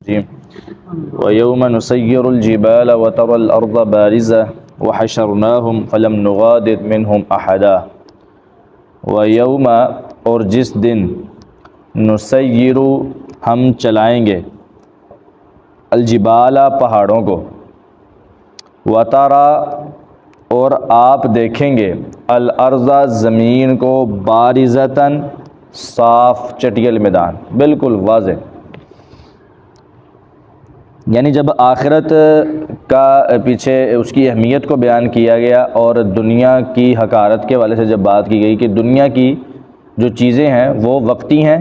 جی وَيَوْمَ نُسَيِّرُ الْجِبَالَ وَتَرَى الْأَرْضَ بَارِزَةً وَحَشَرْنَاهُمْ فَلَمْ نُغَادِرْ مِنْهُمْ أَحَدًا وَيَوْمَ اور جس دن نُسَيِّرُ ہم چلائیں گے الجبال پہاڑوں کو وَتَرَى اور آپ دیکھیں گے الارض زمین کو بارزتاً صاف چٹیل میدان بالکل واضح، یعنی جب آخرت کا پیچھے اس کی اہمیت کو بیان کیا گیا اور دنیا کی حقارت کے حوالے سے جب بات کی گئی کہ دنیا کی جو چیزیں ہیں وہ وقتی ہیں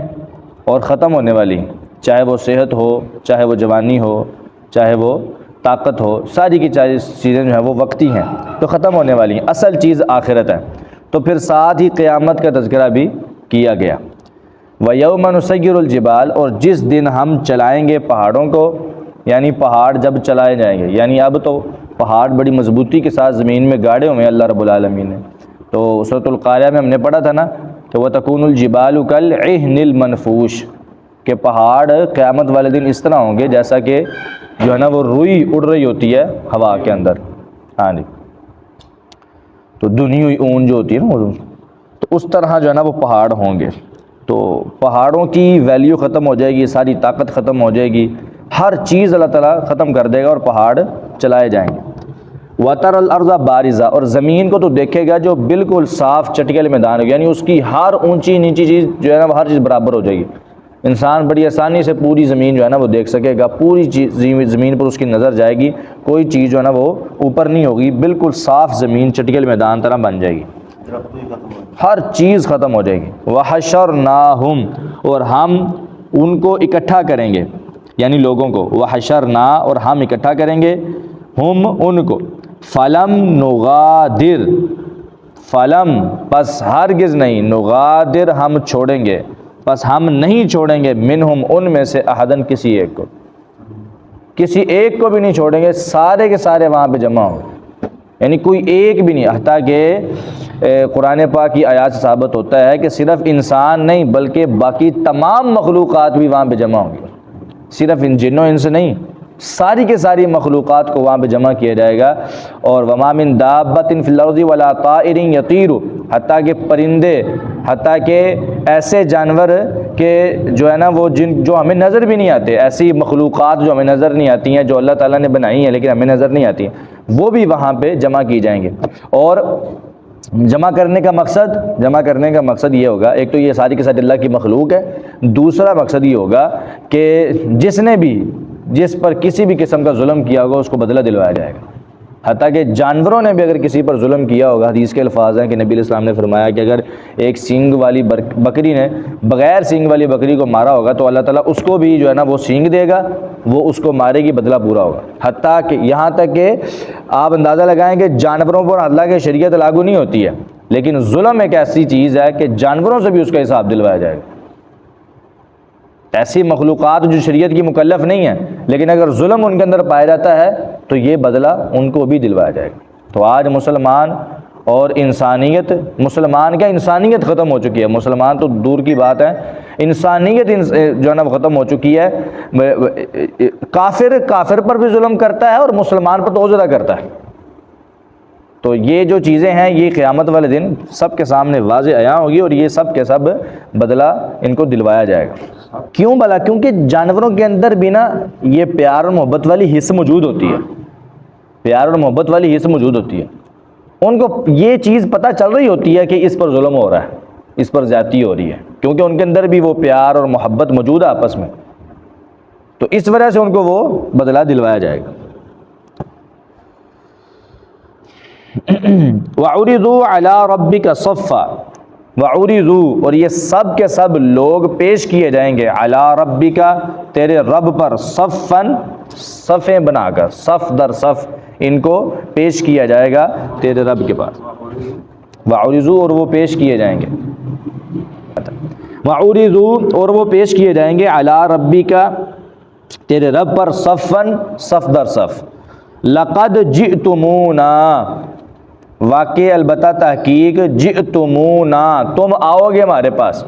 اور ختم ہونے والی ہیں، چاہے وہ صحت ہو، چاہے وہ جوانی ہو، چاہے وہ طاقت ہو، ساری کی چیزیں جو ہیں وہ وقتی ہیں تو ختم ہونے والی ہیں، اصل چیز آخرت ہے۔ تو پھر ساتھ ہی قیامت کا تذکرہ بھی کیا گیا۔ وَيَوْمَ نُسَيِّرُ الْجِبَالَ اور جس دن ہم چلائیں گے پہاڑوں کو، یعنی پہاڑ جب چلائے جائیں گے، یعنی اب تو پہاڑ بڑی مضبوطی کے ساتھ زمین میں گاڑے ہوئے ہیں اللہ رب العالمین نے۔ تو سورۃ القاریہ میں ہم نے پڑھا تھا نا کہ وَتَكُونُ الْجِبَالُ كَالْعِهْنِ الْمَنْفُوشِ کہ پہاڑ قیامت والے دن اس طرح ہوں گے جیسا کہ جو ہے نا وہ روئی اڑ رہی ہوتی ہے ہوا کے اندر، ہاں جی، تو دھنی ہوئی اون جو ہوتی ہے نا وہ، تو اس طرح جو ہے نا وہ پہاڑ ہوں گے۔ تو پہاڑوں کی ویلیو ختم ہو جائے گی، ساری طاقت ختم ہو جائے گی، ہر چیز اللہ تعالیٰ ختم کر دے گا اور پہاڑ چلائے جائیں گے۔ وَتَرَى الْأَرْضَ بَارِزَةً اور زمین کو تو دیکھے گا جو بالکل صاف چٹکیل میدان ہوگا، یعنی اس کی ہر اونچی نیچی چیز جو ہے نا وہ ہر چیز برابر ہو جائے گی، انسان بڑی آسانی سے پوری زمین جو ہے نا وہ دیکھ سکے گا، پوری چیز زمین پر اس کی نظر جائے گی، کوئی چیز جو ہے نا وہ اوپر نہیں ہوگی، بالکل صاف زمین چٹکیل میدان طرح بن جائے گی، ہر چیز ختم ہو جائے گی۔ وَحَشَرْنَاهُمْ اور ہم ان کو اکٹھا کریں گے، یعنی لوگوں کو، وحشرنا اور ہم اکٹھا کریں گے، ہم ان کو، فلم نغادر فلم پس ہرگز نہیں، نغادر ہم چھوڑیں گے، پس ہم نہیں چھوڑیں گے، منہم ان میں سے احدن کسی ایک کو، کسی ایک کو بھی نہیں چھوڑیں گے، سارے کے سارے وہاں پہ جمع ہوں گے، یعنی کوئی ایک بھی نہیں، حتیٰ کہ قرآن پاک کی آیات سے ثابت ہوتا ہے کہ صرف انسان نہیں بلکہ باقی تمام مخلوقات بھی وہاں پہ جمع ہوں گی، صرف ان جنوں انس نہیں، ساری کے ساری مخلوقات کو وہاں پہ جمع کیا جائے گا۔ اور وما من دابۃ فی الارض ولا طائر یطیر، حتیٰ کہ پرندے، حتیٰ کہ ایسے جانور کہ جو ہے نا وہ جو ہمیں نظر بھی نہیں آتے، ایسی مخلوقات جو ہمیں نظر نہیں آتی ہیں، جو اللہ تعالیٰ نے بنائی ہیں لیکن ہمیں نظر نہیں آتی ہیں، وہ بھی وہاں پہ جمع کی جائیں گے۔ اور جمع کرنے کا مقصد یہ ہوگا، ایک تو یہ ساری کی ساری اللہ کی مخلوق ہے، دوسرا مقصد یہ ہوگا کہ جس پر کسی بھی قسم کا ظلم کیا ہوگا اس کو بدلہ دلوایا جائے گا، حتیٰ کہ جانوروں نے بھی اگر کسی پر ظلم کیا ہوگا، حدیث کے الفاظ ہیں کہ نبی علیہ السلام نے فرمایا کہ اگر ایک سینگ والی بکری نے بغیر سینگ والی بکری کو مارا ہوگا تو اللہ تعالیٰ اس کو بھی جو ہے نا وہ سینگ دے گا، وہ اس کو مارے گی، بدلہ پورا ہوگا، حتیٰ کہ یہاں تک کہ آپ اندازہ لگائیں کہ جانوروں پر اللہ کی شریعت لاگو نہیں ہوتی ہے، لیکن ظلم ایک ایسی چیز ہے کہ جانوروں سے بھی اس کا حساب دلوایا جائے گا۔ ایسی مخلوقات جو شریعت کی مکلف نہیں ہیں لیکن اگر ظلم ان کے اندر پایا جاتا ہے تو یہ بدلہ ان کو بھی دلوایا جائے گا۔ تو آج مسلمان اور انسانیت، مسلمان کیا انسانیت ختم ہو چکی ہے، مسلمان تو دور کی بات ہے، انسانیت جو ہے نا ختم ہو چکی ہے۔ کافر پر بھی ظلم کرتا ہے اور مسلمان پر تو زیادہ کرتا ہے۔ تو یہ جو چیزیں ہیں یہ قیامت والے دن سب کے سامنے واضح عیاں ہوگی اور یہ سب کے سب بدلہ ان کو دلوایا جائے گا۔ کیوں بھلا؟ کیونکہ جانوروں کے اندر بھی نا یہ پیار اور محبت والی حص موجود ہوتی ہے، پیار اور محبت والی حص موجود ہوتی ہے، ان کو یہ چیز پتہ چل رہی ہوتی ہے کہ اس پر ظلم ہو رہا ہے، اس پر زیادتی ہو رہی ہے، کیونکہ ان کے اندر بھی وہ پیار اور محبت موجود ہے آپس میں، تو اس وجہ سے ان کو وہ بدلہ دلوایا جائے گا۔ وَعُرِضُوا عَلَىٰ رَبِّكَ صَفًّا وَعُرِضُوا اور یہ سب کے سب لوگ پیش کیے جائیں گے عَلَىٰ رَبِّكَ تیرے رب پر، صفًّا صفیں بنا کر، صف در صف ان کو پیش کیا جائے گا تیرے رب کے پاس۔ وَعُرِضُوا اور وہ پیش کیے جائیں گے، وَعُرِضُوا اور وہ پیش کیے جائیں گے عَلَىٰ رَبِّكَ تیرے رب پر، صفًّا صف در صف۔ لَقَدْ جِئْتُمُونَا واقع البتہ تحقیق، جئتمونا تم آؤ گے ہمارے پاس،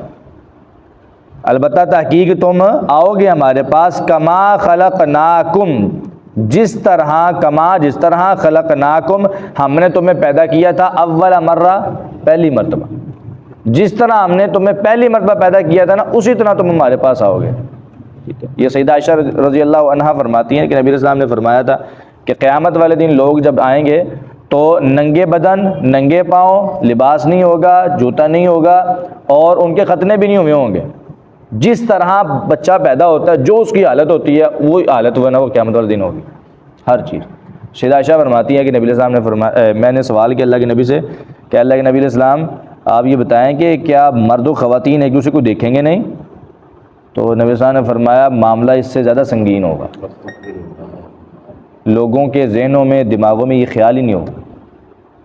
البتہ تحقیق تم آؤ گے ہمارے پاس، کما خلقناکم، جس طرح خلقناکم ہم نے تمہیں پیدا کیا تھا، اول مرہ، پہلی مرتبہ، جس طرح ہم نے تمہیں پہلی مرتبہ پیدا کیا تھا نا، اسی طرح تم ہمارے پاس آؤ گے. ٹھیک ہے. یہ سیدہ عائشہ رضی اللہ عنہا فرماتی ہیں کہ نبی علیہ السلام نے فرمایا تھا کہ قیامت والے دن لوگ جب آئیں گے تو ننگے بدن، ننگے پاؤں، لباس نہیں ہوگا، جوتا نہیں ہوگا، اور ان کے ختنے بھی نہیں ہوئے ہوں گے. جس طرح بچہ پیدا ہوتا ہے، جو اس کی حالت ہوتی ہے وہی حالت وہ قیامت والے دن ہوگی ہر چیز. سیدہ عائشہ فرماتی ہے کہ نبی علیہ السلام نے فرمایا، میں نے سوال کیا اللہ کے نبی سے کہ اللہ کے نبی علیہ السلام آپ یہ بتائیں کہ کیا مرد و خواتین ایک دوسرے کو دیکھیں گے نہیں؟ تو نبی علیہ السلام نے فرمایا معاملہ اس سے زیادہ سنگین ہوگا، لوگوں کے ذہنوں میں، دماغوں میں یہ خیال ہی نہیں ہوگا،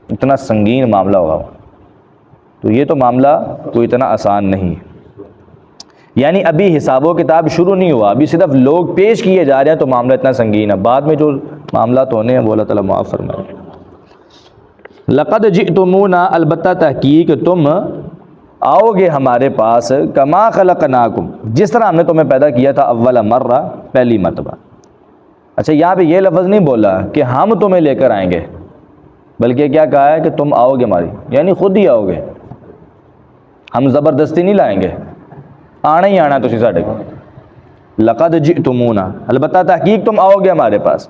اتنا سنگین معاملہ ہوگا. تو یہ تو معاملہ کوئی اتنا آسان نہیں ہے. یعنی ابھی حساب و کتاب شروع نہیں ہوا، ابھی صرف لوگ پیش کیے جا رہے ہیں تو معاملہ اتنا سنگین ہے. بعد میں جو معاملات ہونے ہیں وہ اللہ تعالیٰ معاف فرمائے. لقد جئتمونا، البتہ تحقیق تم آؤ گے ہمارے پاس، کما خلقناکم، جس طرح ہم نے تمہیں پیدا کیا تھا، اول مرہ، پہلی مرتبہ. اچھا یہاں پہ یہ لفظ نہیں بولا کہ ہم تمہیں لے کر آئیں گے، بلکہ کیا کہا ہے کہ تم آؤ گے ہماری، یعنی خود ہی آؤ گے، ہم زبردستی نہیں لائیں گے، آنا ہی آنا تسی ساڈے کو. لقد جئتمونا، البتہ تحقیق تم آؤ گے ہمارے پاس،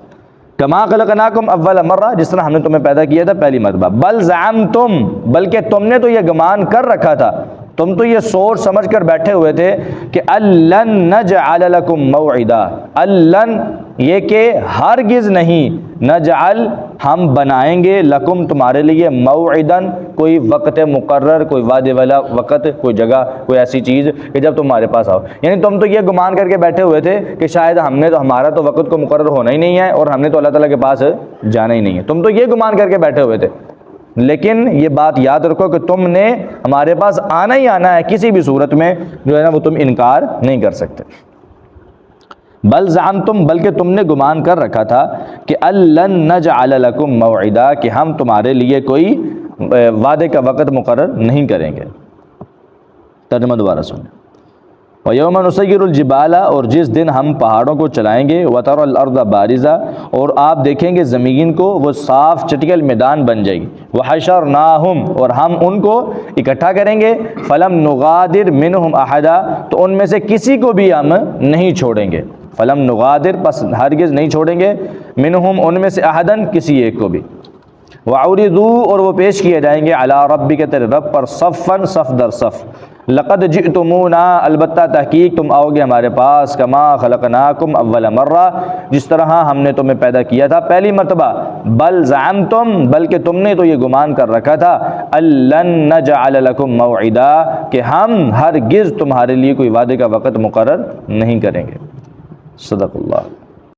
کما خلقناکم اول مرہ، جس طرح ہم نے تمہیں پیدا کیا تھا پہلی مرتبہ. بل زعمتم، بلکہ تم نے تو یہ گمان کر رکھا تھا، تم تو یہ سوچ سمجھ کر بیٹھے ہوئے تھے کہ الن نجعل لکم موعدا، الن یہ کہ ہرگز نہیں، نجعل ہم بنائیں گے، لکم تمہارے لیے، موعدن کوئی وقت مقرر، کوئی وعدے والا وقت، کوئی جگہ، کوئی ایسی چیز کہ جب تمہارے پاس آؤ. یعنی تم تو یہ گمان کر کے بیٹھے ہوئے تھے کہ شاید ہمارا تو وقت کو مقرر ہونا ہی نہیں ہے اور ہم نے تو اللہ تعالیٰ کے پاس جانا ہی نہیں ہے. تم تو یہ گمان کر کے بیٹھے ہوئے تھے، لیکن یہ بات یاد رکھو کہ تم نے ہمارے پاس آنا ہی آنا ہے، کسی بھی صورت میں جو ہے نا وہ تم انکار نہیں کر سکتے. بل زعمتم، بلکہ تم نے گمان کر رکھا تھا کہ الن نجعل لکم موعدا، کہ ہم تمہارے لیے کوئی وعدے کا وقت مقرر نہیں کریں گے. ترجمہ دوبارہ سنیں. وَيَوْمَ نُسَيِّرُ الْجِبَالَ، اور جس دن ہم پہاڑوں کو چلائیں گے، وَتَرَى الْأَرْضَ بَارِزَةً، اور آپ دیکھیں گے زمین کو وہ صاف چٹکل میدان بن جائے گی. وَحَشَرْنَاهُمْ، اور ہم ان کو اکٹھا کریں گے. فَلَمْ نُغَادِرْ مِنْهُمْ أَحَدًا، تو ان میں سے کسی کو بھی ہم نہیں چھوڑیں گے. فَلَمْ نُغَادِرْ، پس ہرگز نہیں چھوڑیں گے، مِنْهُمْ ان میں سے أَحَدًا، کسی ایک کو بھی. وَعُرِضُوا، اور وہ پیش کیے جائیں گے، عَلَىٰ رَبِّكَ، تیرے رب پر، صفاً، صف در صف. لقد جئتمونا، البتہ تحقیق تم آؤ گے ہمارے پاس، کما خلقناکم اول مرہ، جس طرح ہم نے تمہیں پیدا کیا تھا پہلی مرتبہ. بل زعمتم، بلکہ تم نے تو یہ گمان کر رکھا تھا، الن نجعل لکم موعدا، کہ ہم ہرگز تمہارے لیے کوئی وعدے کا وقت مقرر نہیں کریں گے. صدق اللہ.